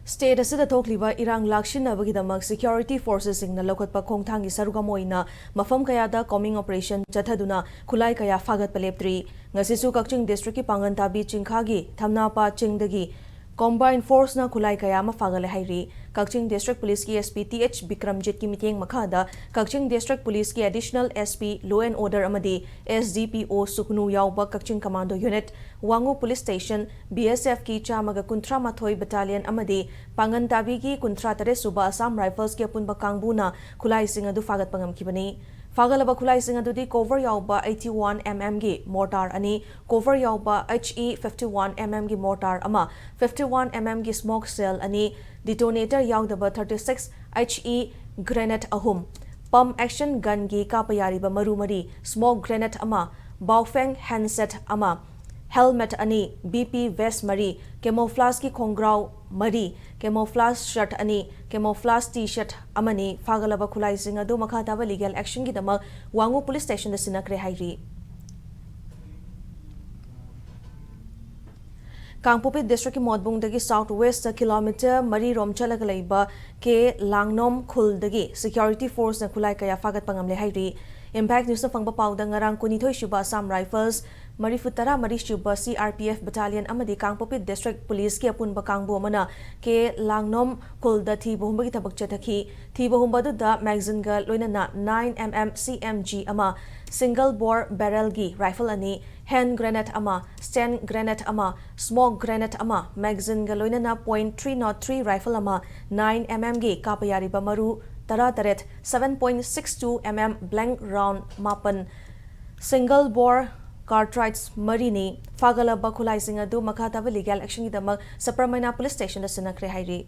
State asida thokliba irang lakshinabagidamag security forces singna lokotpa khongthangi sarugamoina mafam kayada combing operation chathaduna khulai kaya fagat paleptri ngasisu KAKCHING district ki pangantabi chingkhagi thamnapa chingdagi combined force na khulai kaya ma fagale hairi KAKCHING district police ki SP TH Bikramjit ki miteng makhada KAKCHING district police ki additional SP law and order amadi SDPO suknu yauba KAKCHING commando unit Wangu police station BSF ki chamaga kuntra mathoi battalion amadi pangantabi ki kuntra tare suba Assam rifles ki apunba kangbuna khulai sing adu fagat pangam kibani Fagalaba khulai sing adudi cover yauba 81 mm gi mortar ani cover yauba HE 51 mm gi mortar ama 51 mm gi smoke cell ani detonator yaudaba 36 HE grenade ahum pump action gun gi kapayariba marumari smoke grenade ama baofeng handset ama helmet ani BP vest mari camouflage ki khongrau mari camouflage shirt ani camouflage t-shirt amani fagalaba khulai sing adu makhataba legal action gi damak Wangu police station da sinakre hairi KANGPOKPI district ki modbung dagi southwest kilometer mari rom chalaga leiba ke langnom khul dagi security force na khulai kaya fagat pangamle hairi impact news na fangba pawda ngarang kunithoi shuba Assam rifles Marifutara Marishuba CRPF battalion amadi KANGPOKPI district police ki apunba kangbu amana ke langnom kulda thi bohumba ki thabak chathaki thi bohumba du da magazine ga loinana 9mm CMG ama single bore barrel gi rifle ani hand grenade ama stand grenade ama smoke grenade ama magazine ga loinana .303 rifle ama 9mm gi kapayari ba maru tara taret 7.62 mm blank round mapan single bore cartridge marini fagalaba khulai sing adu makhataba legal action gi damak Saparmaina police station da sinakre hairi